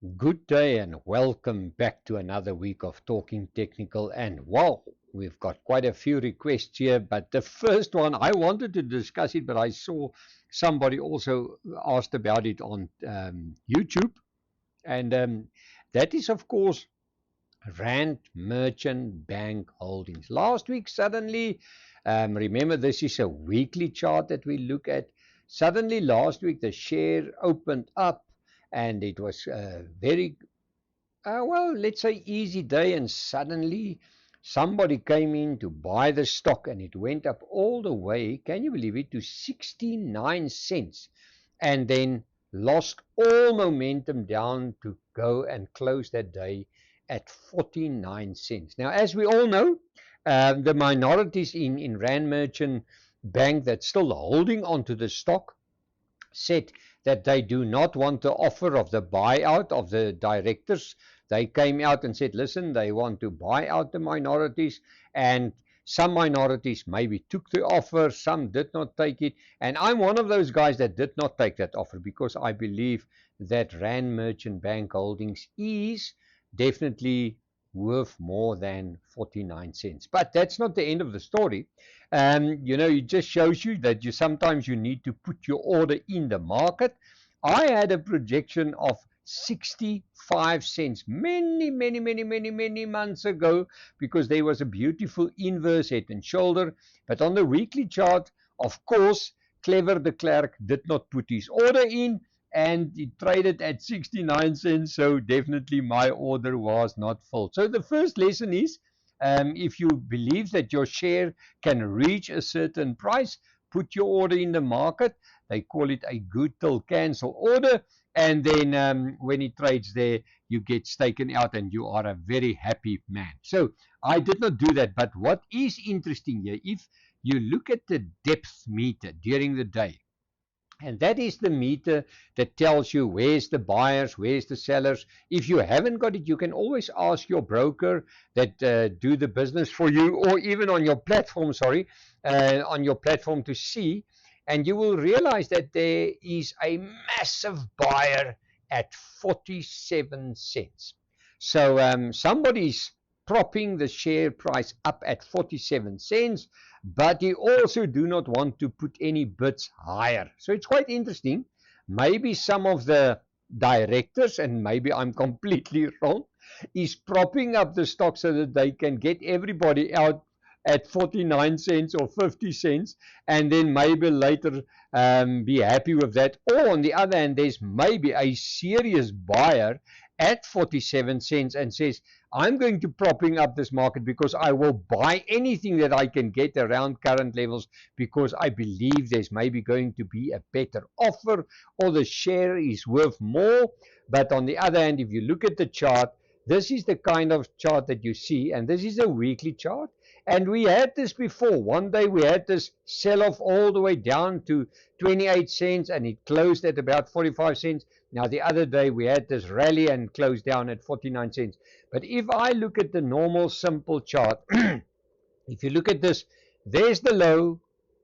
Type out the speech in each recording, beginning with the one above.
Good day and welcome back to another week of Talking Technical. And wow, we've got quite a few requests here. But the first one, I wanted to discuss it, but I saw somebody also asked about it on YouTube. And that is, of course, Rand Merchant Bank Holdings. Last week, suddenly, remember, this is a weekly chart that we look at. Suddenly, last week, the share opened up and it was very well, let's say easy day, and suddenly somebody came in to buy the stock and it went up all the way, can you believe it, to 69 cents, and then lost all momentum down to go and close that day at 49 cents. Now, as we all know, the minorities in Rand Merchant Bank that's still holding onto the stock said that they do not want the offer of the buyout of the directors. They came out and said, listen, they want to buy out the minorities, and some minorities maybe took the offer, some did not take it, and I'm one of those guys that did not take that offer because I believe that Rand Merchant Bank Holdings is definitely worth more than 49 cents. But that's not the end of the story. It just shows you that sometimes you need to put your order in the market. I had a projection of 65 cents many months ago because there was a beautiful inverse head and shoulder. But on the weekly chart, of course, Clever de Klerk did not put his order in and it traded at 69 cents. So definitely my order was not full. So the first lesson is if you believe that your share can reach a certain price, put your order in the market. They call it a good till cancel order. And then when it trades there, you get taken out and you are a very happy man. So I did not do that. But what is interesting here, if you look at the depth meter during the day, and that is the meter that tells you where's the buyers, where's the sellers. If you haven't got it, you can always ask your broker that do the business for you, or even on your platform, on your platform to see. And you will realize that there is a massive buyer at 47 cents. So somebody's propping the share price up at 47 cents, but you also do not want to put any bids higher. So it's quite interesting. Maybe some of the directors, and maybe I'm completely wrong, is propping up the stock so that they can get everybody out at 49 cents or 50 cents, and then maybe later be happy with that. Or on the other hand, there's maybe a serious buyer at 47 cents and says, I'm going to propping up this market because I will buy anything that I can get around current levels because I believe there's maybe going to be a better offer or the share is worth more. But on the other hand, if you look at the chart, this is the kind of chart that you see, and this is a weekly chart. And we had this before. One day we had this sell off all the way down to 28 cents and it closed at about 45 cents. Now, the other day we had this rally and closed down at 49 cents. But if I look at the normal simple chart, if you look at this, there's the low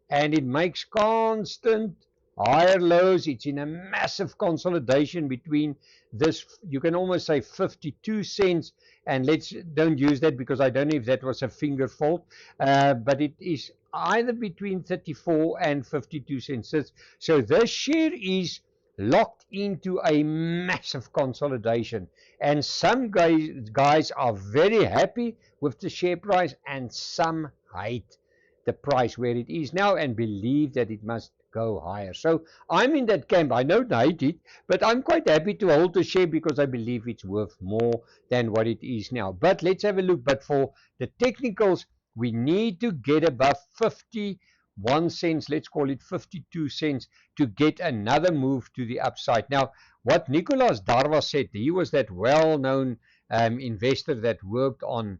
and it makes constant higher lows. It's in a massive consolidation between this, you can almost say 52 cents, and let's don't use that because I don't know if that was a finger fault, but it is either between 34 and 52 cents. So this share is locked into a massive consolidation, and some guys are very happy with the share price and some hate the price where it is now and believe that it must go higher. So I'm in that camp. I don't hate it, but I'm quite happy to hold the share because I believe it's worth more than what it is now. But let's have a look. But for the technicals, we need to get above 51 cents, let's call it 52 cents, to get another move to the upside. Now, what Nicolas Darvas said, he was that well-known investor that worked on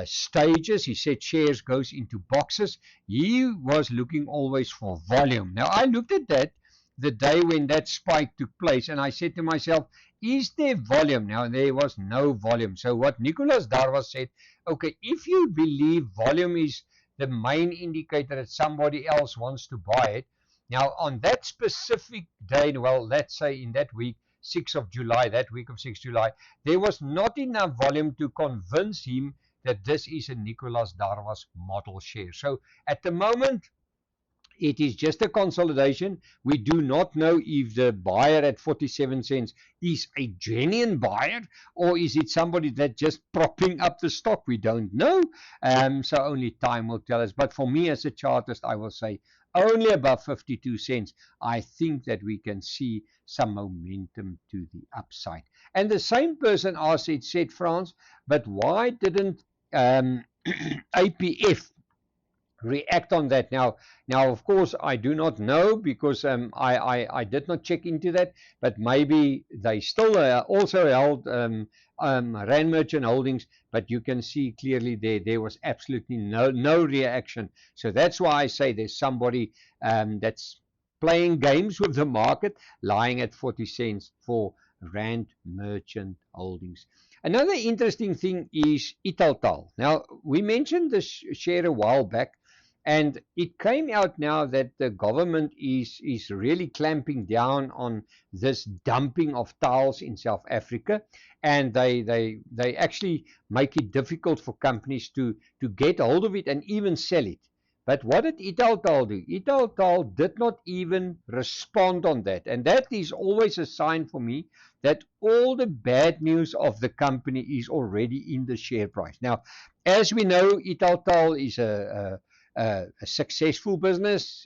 stages. He said shares goes into boxes. He was looking always for volume. Now I looked at that the day when that spike took place and I said to myself, is there volume? Now there was no volume. So what Nicolas Darvas said, okay, if you believe volume is the main indicator that somebody else wants to buy it, now on that specific day, well, let's say in that week, 6th of July, that week of 6th July, there was not enough volume to convince him that this is a Nicolas Darvas model share. So at the moment, it is just a consolidation. We do not know if the buyer at 47 cents is a genuine buyer or is it somebody that just propping up the stock. We don't know. So only time will tell us. But for me as a chartist, I will say only above 52 cents. I think that we can see some momentum to the upside. And the same person asked, it said, Frans, but why didn't APF react on that? Now of course I do not know because I did not check into that, but maybe they still also held Rand Merchant Holdings, but you can see clearly there was absolutely no reaction. So that's why I say there's somebody that's playing games with the market, lying at 40 cents for Rand Merchant Holdings. Another interesting thing is Italtal. Now, we mentioned this share a while back, and it came out now that the government is really clamping down on this dumping of tiles in South Africa, and they actually make it difficult for companies to get hold of it and even sell it. But what did Italtal do? Italtal did not even respond on that, and that is always a sign for me that all the bad news of the company is already in the share price. Now, as we know, Italtal is a successful business.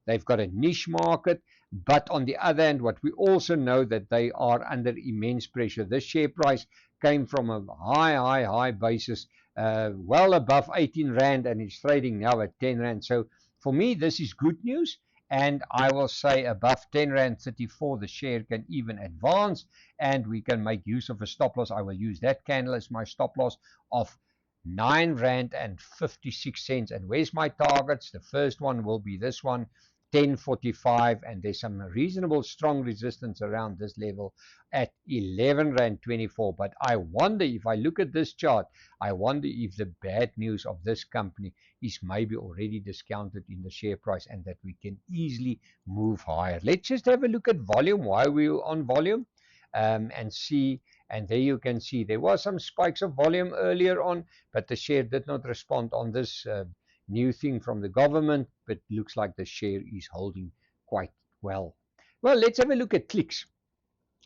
They've got a niche market, but on the other hand, what we also know that they are under immense pressure. This share price came from a high basis, well above 18 Rand, and it's trading now at 10 Rand. So for me, this is good news. And I will say above 10 Rand 34, the share can even advance, and we can make use of a stop loss. I will use that candle as my stop loss of 9 Rand and 56 cents. And where's my targets? The first one will be this one, 10.45, and there's some reasonable strong resistance around this level at 11 Rand 24. But I wonder, if I look at this chart, I wonder if the bad news of this company is maybe already discounted in the share price and that we can easily move higher. Let's just have a look at volume while we're on volume, and see. And there you can see there was some spikes of volume earlier on, but the share did not respond on this new thing from the government, but looks like the share is holding quite well. Well, let's have a look at Clicks.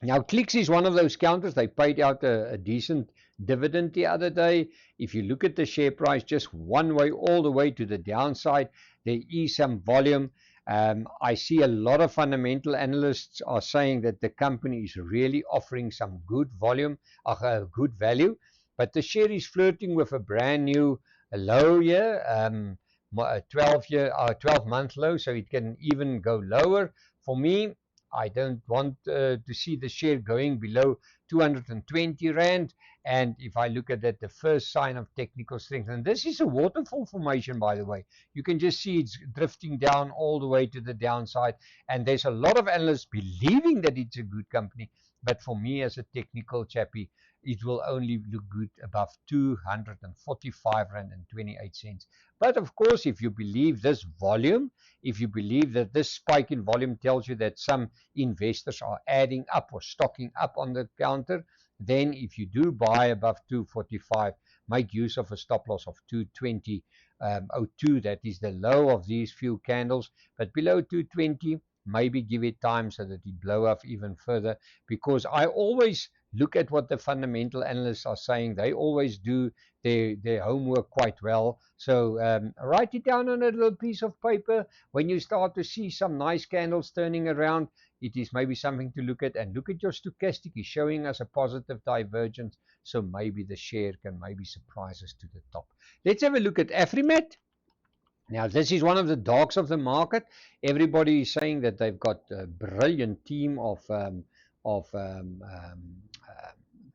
Now, Clicks is one of those counters. They paid out a decent dividend the other day. If you look at the share price, just one way, all the way to the downside, there is some volume. I see a lot of fundamental analysts are saying that the company is really offering some good volume, good value, but the share is flirting with a brand new low here, 12-month low, so it can even go lower. For me, I don't want to see the share going below 220 Rand. And if I look at that, the first sign of technical strength, and this is a waterfall formation, by the way, you can just see it's drifting down all the way to the downside. And there's a lot of analysts believing that it's a good company. But for me, as a technical chappie, it will only look good above 245 Rand and 28 cents. But of course, if you believe this volume, if you believe that this spike in volume tells you that some investors are adding up or stocking up on the counter, then if you do buy above 245, make use of a stop loss of 220.02. That is the low of these few candles. But below 220, maybe give it time so that it blow up even further, because I always look at what the fundamental analysts are saying. They always do their homework quite well. So write it down on a little piece of paper. When you start to see some nice candles turning around, it is maybe something to look at. And look at your stochastic, is showing us a positive divergence. So maybe the share can maybe surprise us to the top. Let's have a look at Afrimat. Now, this is one of the dogs of the market. Everybody is saying that they've got a brilliant team of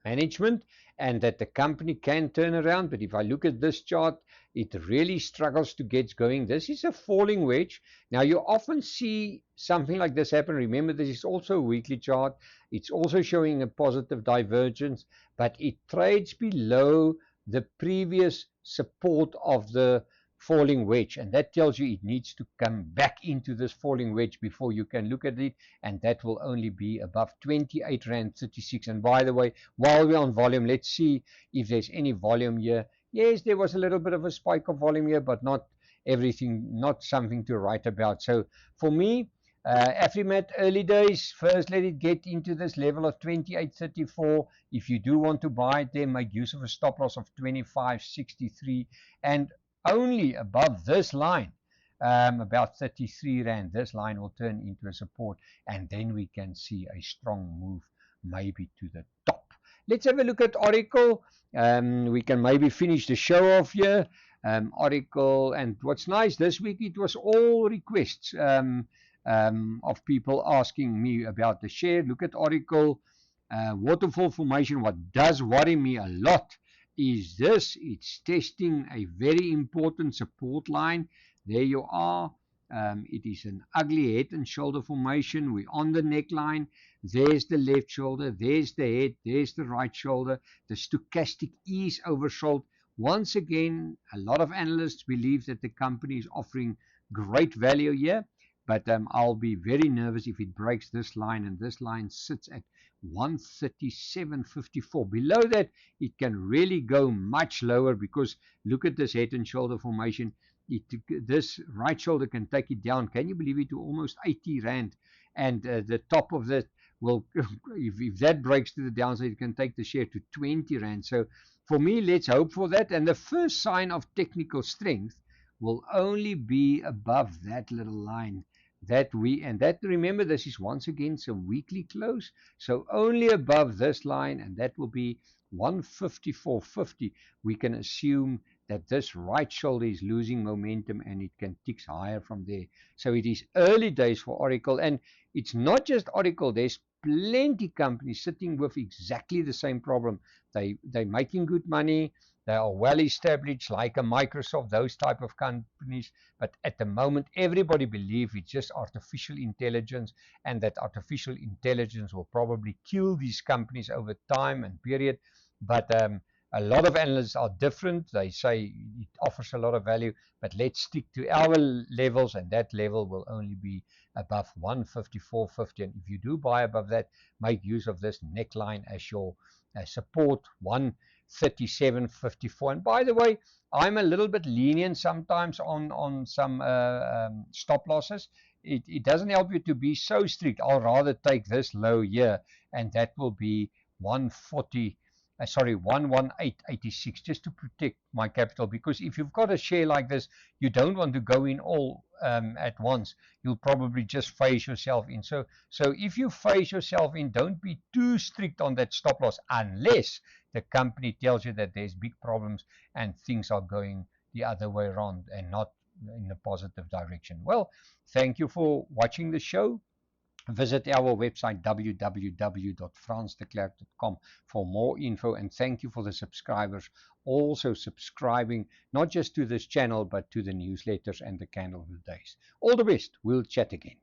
management, and that the company can turn around. But if I look at this chart, it really struggles to get going. This is a falling wedge. Now, you often see something like this happen. Remember, this is also a weekly chart. It's also showing a positive divergence, but it trades below the previous support of the falling wedge, and that tells you it needs to come back into this falling wedge before you can look at it, and that will only be above 28 Rand 36. And by the way, while we're on volume, let's see if there's any volume here. Yes, there was a little bit of a spike of volume here, but not everything, not something to write about. So for me, Afrimat early days, first let it get into this level of 28.34. If you do want to buy it there, make use of a stop loss of 25.63, and only above this line, about 33 Rand, this line will turn into a support, and then we can see a strong move maybe to the top. Let's have a look at Oracle. We can maybe finish the show off here. Oracle, and what's nice this week, it was all requests of people asking me about the share. Look at Oracle, waterfall formation. What does worry me a lot is this: it's testing a very important support line. There you are. It is an ugly head and shoulder formation. We're on the neckline. There's the left shoulder, there's the head, there's the right shoulder. The stochastic is oversold. Once again, a lot of analysts believe that the company is offering great value here, but I'll be very nervous if it breaks this line, and this line sits at 137.54. Below that, it can really go much lower, because look at this head and shoulder formation. This right shoulder can take it down, can you believe it, to almost 80 Rand, and the top of that will, if that breaks to the downside, it can take the share to 20 Rand. So for me, let's hope for that, and the first sign of technical strength will only be above that little line remember, this is once again a weekly close, so only above this line, and that will be 154.50. We can assume that this right shoulder is losing momentum, and it can tick higher from there. So it is early days for Oracle, and it's not just Oracle. There's plenty companies sitting with exactly the same problem. They're making good money. They are well established, like a Microsoft, those type of companies. But at the moment, everybody believes it's just artificial intelligence, and that artificial intelligence will probably kill these companies over time and period. But a lot of analysts are different. They say it offers a lot of value, but let's stick to our levels, and that level will only be above 154.50. And if you do buy above that, make use of this neckline as your support, 137.54. And by the way, I'm a little bit lenient sometimes on some stop losses. It doesn't help you to be so strict. I'll rather take this low here, and that will be 118.86, just to protect my capital. Because if you've got a share like this, you don't want to go in all at once. You'll probably just phase yourself in. So if you phase yourself in, don't be too strict on that stop loss, unless the company tells you that there's big problems and things are going the other way around and not in a positive direction. Well, thank you for watching the show. Visit our website www.fransdeklerk.com for more info, and thank you for the subscribers also subscribing not just to this channel but to the newsletters and the Candle of the Days. All the best. We'll chat again.